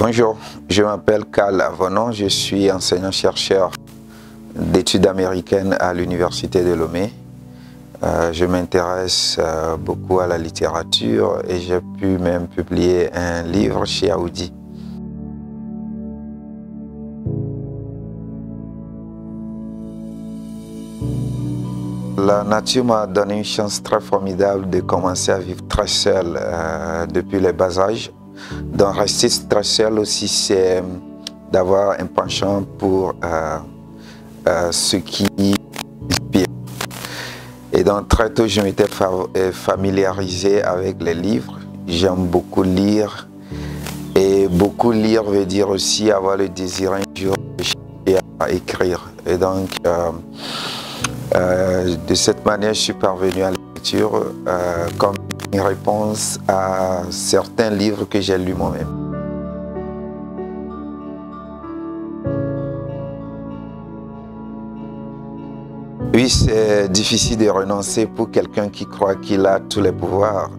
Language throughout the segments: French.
Bonjour, je m'appelle Karl Avonon, je suis enseignant-chercheur d'études américaines à l'Université de Lomé. Je m'intéresse beaucoup à la littérature et j'ai pu même publier un livre chez Aoudi. La nature m'a donné une chance très formidable de commencer à vivre très seul depuis le bas âge. Donc rester très seul aussi, c'est d'avoir un penchant pour ce qui inspire. Et donc très tôt, je m'étais familiarisé avec les livres. J'aime beaucoup lire. Et beaucoup lire veut dire aussi avoir le désir un jour de chercher à écrire. Et donc, de cette manière, je suis parvenu à la lecture comme une réponse à certains livres que j'ai lus moi-même. Oui, c'est difficile de renoncer pour quelqu'un qui croit qu'il a tous les pouvoirs.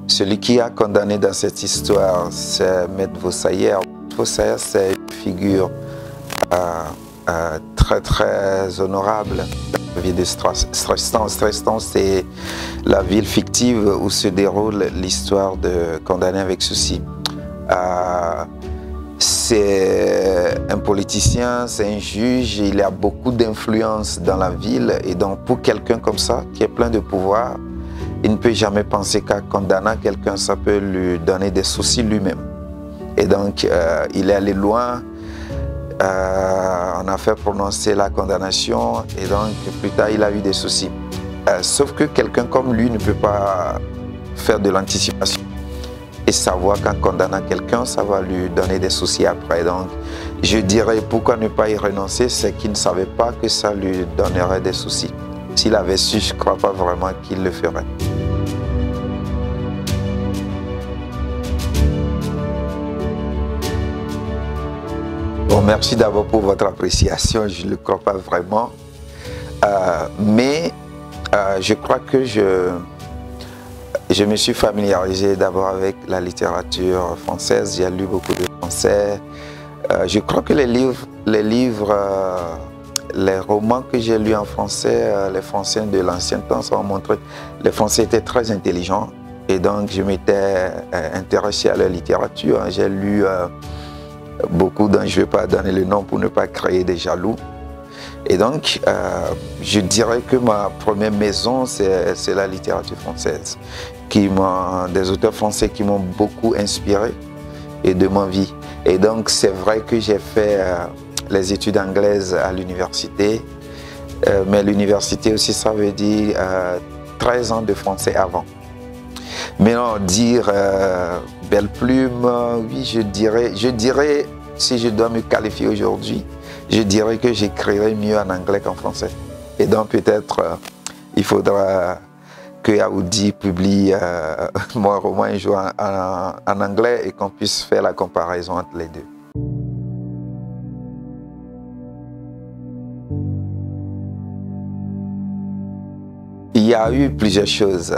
Celui qui a condamné dans cette histoire, c'est Maître Vossaillère. Vossaillère, c'est une figure très honorable. La ville de Strestan. Strestan, c'est la ville fictive où se déroule l'histoire de Condamné avec souci. C'est un politicien, c'est un juge, il a beaucoup d'influence dans la ville. Et donc pour quelqu'un comme ça, qui est plein de pouvoir, il ne peut jamais penser qu'à condamner quelqu'un, ça peut lui donner des soucis lui-même. Et donc il est allé loin. On a fait prononcer la condamnation et donc plus tard il a eu des soucis. Sauf que quelqu'un comme lui ne peut pas faire de l'anticipation et savoir qu'en condamnant quelqu'un, ça va lui donner des soucis après. Donc je dirais pourquoi ne pas y renoncer, c'est qu'il ne savait pas que ça lui donnerait des soucis. S'il avait su, je ne crois pas vraiment qu'il le ferait. Bon, merci d'abord pour votre appréciation, je ne le crois pas vraiment. Mais je crois que je me suis familiarisé d'abord avec la littérature française. J'ai lu beaucoup de français. Je crois que les romans que j'ai lus en français, les Français de l'ancien temps, ça m'a montré que les Français étaient très intelligents. Et donc, je m'étais intéressé à leur littérature. J'ai lu beaucoup dont je ne vais pas donner le nom pour ne pas créer des jaloux. Et donc, je dirais que ma première maison, c'est la littérature française, des auteurs français qui m'ont beaucoup inspiré et de ma vie. Et donc, c'est vrai que j'ai fait les études anglaises à l'université, mais l'université aussi, ça veut dire 13 ans de français avant. Mais non, dire belle plume, oui, je dirais, si je dois me qualifier aujourd'hui, je dirais que j'écrirais mieux en anglais qu'en français. Et donc peut-être il faudra que Aoudi publie mon roman un jour en anglais et qu'on puisse faire la comparaison entre les deux. Il y a eu plusieurs choses.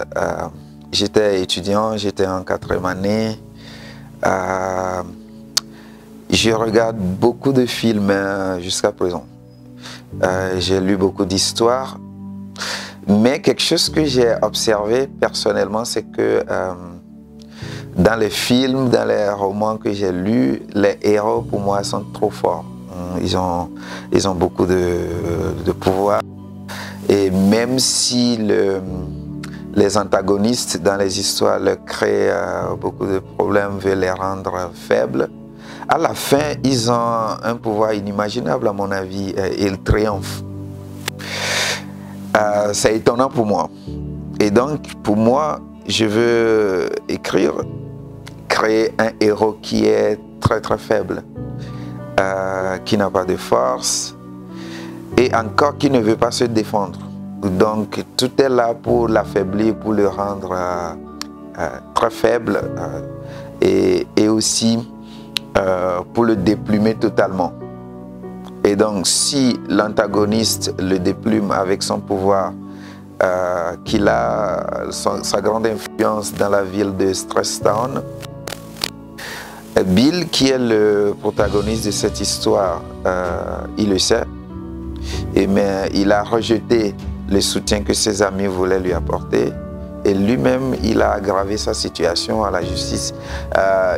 J'étais étudiant, j'étais en 4e année. Je regarde beaucoup de films jusqu'à présent. J'ai lu beaucoup d'histoires. Mais quelque chose que j'ai observé personnellement, c'est que dans les films, dans les romans que j'ai lus, les héros pour moi sont trop forts. Ils ont beaucoup de pouvoir. Et même si les antagonistes dans les histoires leur créent beaucoup de problèmes, veulent les rendre faibles, à la fin, ils ont un pouvoir inimaginable à mon avis et ils triomphent. C'est étonnant pour moi. Et donc, pour moi, je veux créer un héros qui est très faible, qui n'a pas de force et encore qui ne veut pas se défendre. Donc, tout est là pour l'affaiblir, pour le rendre très faible et aussi pour le déplumer totalement. Et donc, si l'antagoniste le déplume avec son pouvoir, qu'il a sa grande influence dans la ville de Stresstown, Bill, qui est le protagoniste de cette histoire, il le sait, mais il a rejeté le soutien que ses amis voulaient lui apporter. Et lui-même, il a aggravé sa situation à la justice.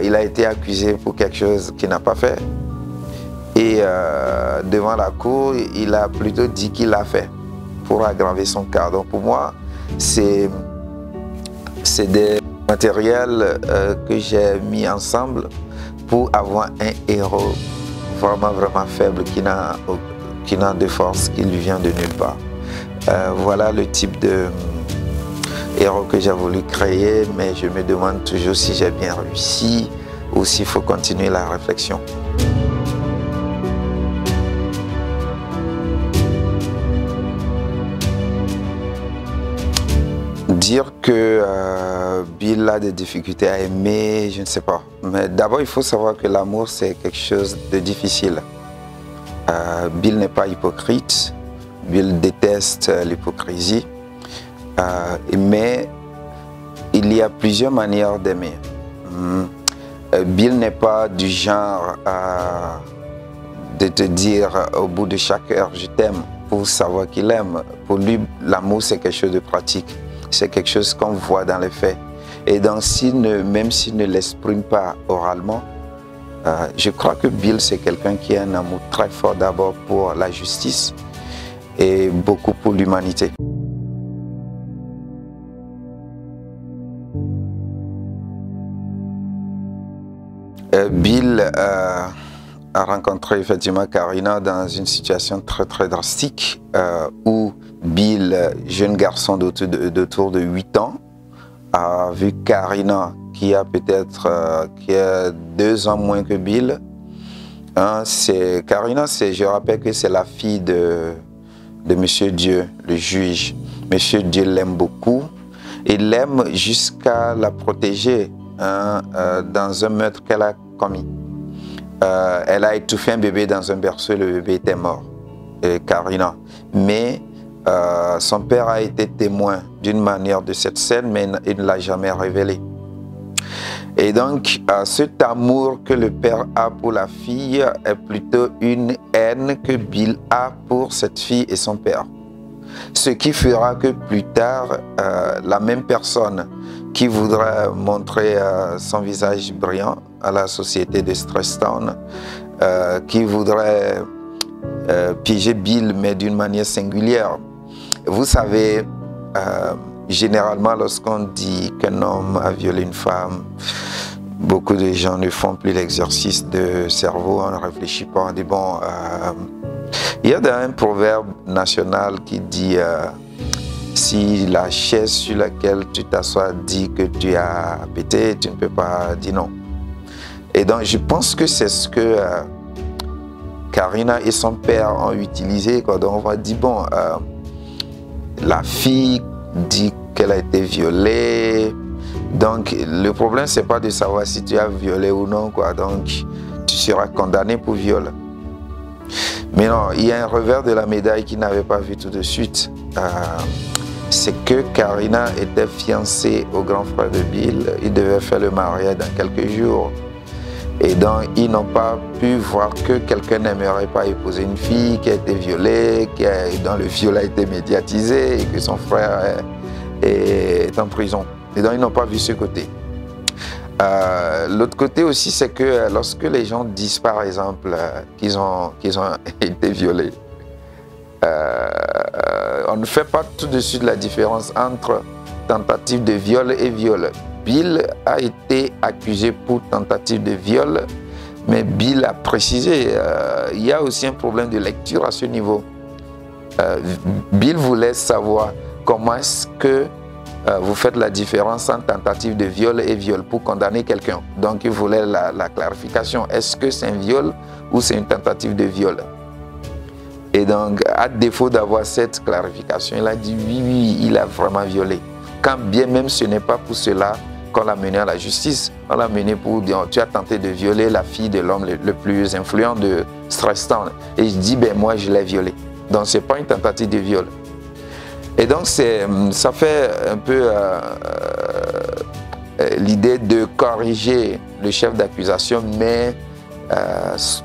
Il a été accusé pour quelque chose qu'il n'a pas fait. Et devant la cour, il a plutôt dit qu'il l'a fait pour aggraver son cas. Donc pour moi, c'est des matériels que j'ai mis ensemble pour avoir un héros vraiment faible qui n'a de force, qui lui vient de nulle part. Voilà le type de héros que j'ai voulu créer, mais je me demande toujours si j'ai bien réussi ou s'il faut continuer la réflexion. Dire que Bill a des difficultés à aimer, je ne sais pas. Mais d'abord, il faut savoir que l'amour, c'est quelque chose de difficile. Bill n'est pas hypocrite. Bill déteste l'hypocrisie. Mais il y a plusieurs manières d'aimer. Bill n'est pas du genre de te dire au bout de chaque heure « je t'aime » pour savoir qu'il aime. Pour lui, l'amour, c'est quelque chose de pratique. C'est quelque chose qu'on voit dans les faits. Et donc, même s'il ne l'exprime pas oralement, je crois que Bill, c'est quelqu'un qui a un amour très fort d'abord pour la justice et beaucoup pour l'humanité. Bill a rencontré effectivement Karina dans une situation très drastique où Bill, jeune garçon d'autour de 8 ans, a vu Karina qui a peut-être 2 ans moins que Bill. Karina, je rappelle que c'est la fille de Monsieur Dieu, le juge. Monsieur Dieu l'aime beaucoup. Il l'aime jusqu'à la protéger dans un meurtre qu'elle a commis. Elle a étouffé un bébé dans un berceau, le bébé était mort, Karina. Mais son père a été témoin d'une manière de cette scène, mais il ne l'a jamais révélé. Et donc, cet amour que le père a pour la fille est plutôt une haine que Bill a pour cette fille et son père. Ce qui fera que plus tard, la même personne qui voudrait montrer son visage brillant à la société de Stresstown, qui voudrait piéger Bill, mais d'une manière singulière. Vous savez, généralement, lorsqu'on dit qu'un homme a violé une femme, beaucoup de gens ne font plus l'exercice de cerveau, on ne réfléchit pas, on dit bon... il y a un proverbe national qui dit si la chaise sur laquelle tu t'assois dit que tu as pété, tu ne peux pas dire non. Et donc je pense que c'est ce que Karina et son père ont utilisé. Donc on va dire bon, la fille dit qu'elle a été violée. Donc le problème c'est pas de savoir si tu as violé ou non, quoi. Donc tu seras condamné pour viol. Mais non, il y a un revers de la médaille qu'il n'avait pas vu tout de suite. C'est que Karina était fiancée au grand frère de Bill. Il devait faire le mariage dans quelques jours. Et donc, ils n'ont pas pu voir que quelqu'un n'aimerait pas épouser une fille qui a été violée, dont le viol a été médiatisé et que son frère est en prison. Et donc, ils n'ont pas vu ce côté. L'autre côté aussi, c'est que lorsque les gens disent, par exemple, qu'ils ont été violés, on ne fait pas tout de suite la différence entre tentative de viol et viol. Bill a été accusé pour tentative de viol, mais Bill a précisé, il y a aussi un problème de lecture à ce niveau. Bill voulait savoir comment est-ce que vous faites la différence entre tentative de viol et viol pour condamner quelqu'un. Donc il voulait la clarification. Est-ce que c'est un viol ou c'est une tentative de viol? Et donc, à défaut d'avoir cette clarification, il a dit oui, il a vraiment violé. Quand bien même ce n'est pas pour cela qu'on l'a mené à la justice. On l'a mené pour dire tu as tenté de violer la fille de l'homme le plus influent de Stresstown. Et je dis ben moi je l'ai violée. Donc ce n'est pas une tentative de viol. Et donc ça fait un peu l'idée de corriger le chef d'accusation, mais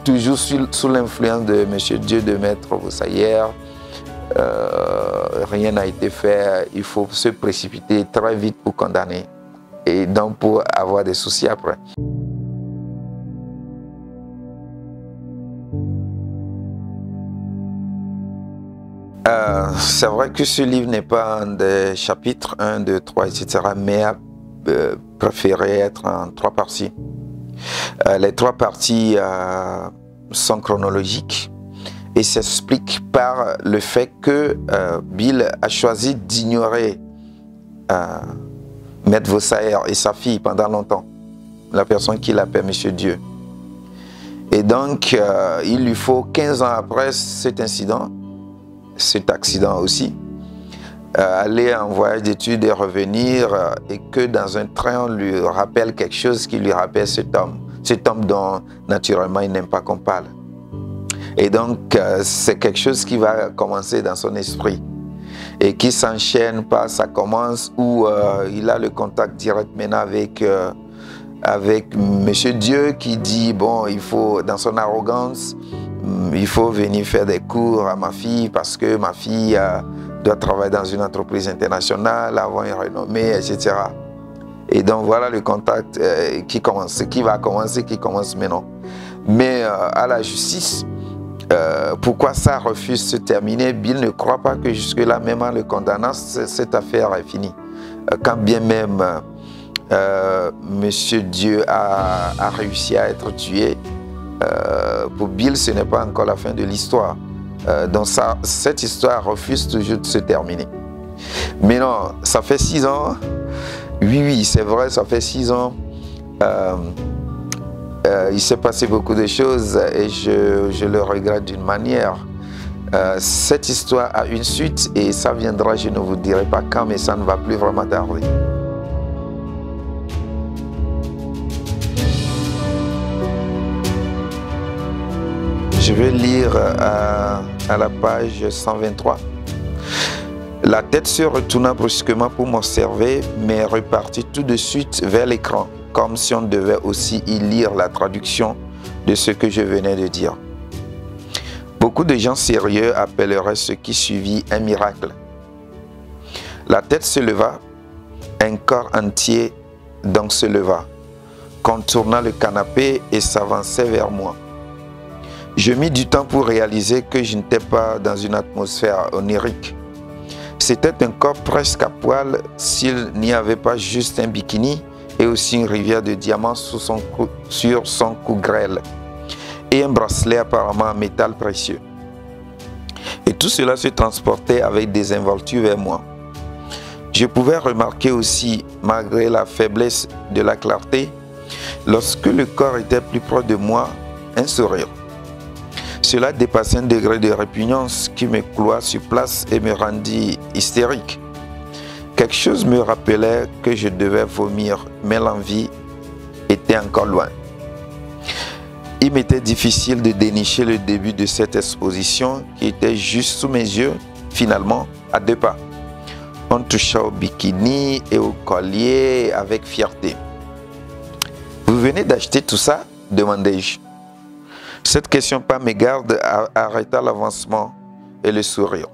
toujours sous l'influence de M. Dieu, de Maître Vossayer. Rien n'a été fait. Il faut se précipiter très vite pour condamner et donc pour avoir des soucis après. C'est vrai que ce livre n'est pas un des chapitres 1, 2, 3, etc., mais a préféré être en 3 parties. Les 3 parties sont chronologiques et s'expliquent par le fait que Bill a choisi d'ignorer Maître Vossayer et sa fille pendant longtemps, la personne qu'il appelle Monsieur Dieu. Et donc, il lui faut 15 ans après cet incident, cet accident aussi, aller en voyage d'études et revenir, et que dans un train on lui rappelle quelque chose qui lui rappelle cet homme dont naturellement il n'aime pas qu'on parle. Et donc c'est quelque chose qui va commencer dans son esprit et qui s'enchaîne par, ça commence où il a le contact direct maintenant avec Monsieur Dieu qui dit bon, il faut, dans son arrogance, il faut venir faire des cours à ma fille parce que ma fille doit travailler dans une entreprise internationale, avoir une renommée, etc. Et donc voilà le contact qui commence maintenant. Mais à la justice, pourquoi ça refuse de se terminer? Bill ne croit pas que jusque-là, même en le condamnant, cette affaire est finie. Quand bien même Monsieur Dieu a réussi à être tué, pour Bill, ce n'est pas encore la fin de l'histoire. Donc cette histoire refuse toujours de se terminer. Mais non, ça fait 6 ans. Oui, c'est vrai, ça fait 6 ans. Il s'est passé beaucoup de choses et je le regrette d'une manière. Cette histoire a une suite et ça viendra, je ne vous dirai pas quand, mais ça ne va plus vraiment tarder. Je vais lire à la page 123. La tête se retourna brusquement pour m'observer, mais repartit tout de suite vers l'écran, comme si on devait aussi y lire la traduction de ce que je venais de dire. Beaucoup de gens sérieux appelleraient ce qui suivit un miracle. La tête se leva, un corps entier donc se leva, contourna le canapé et s'avançait vers moi. Je mis du temps pour réaliser que je n'étais pas dans une atmosphère onirique. C'était un corps presque à poil s'il n'y avait pas juste un bikini et aussi une rivière de diamants sur son cou grêle et un bracelet apparemment en métal précieux. Et tout cela se transportait avec désinvolture vers moi. Je pouvais remarquer aussi, malgré la faiblesse de la clarté, lorsque le corps était plus proche de moi, un sourire. Cela dépassait un degré de répugnance qui me cloua sur place et me rendit hystérique. Quelque chose me rappelait que je devais vomir, mais l'envie était encore loin. Il m'était difficile de dénicher le début de cette exposition qui était juste sous mes yeux, finalement, à 2 pas. On toucha au bikini et au collier avec fierté. « Vous venez d'acheter tout ça ?» demandai-je. Cette question par mégarde arrêta l'avancement et le sourire.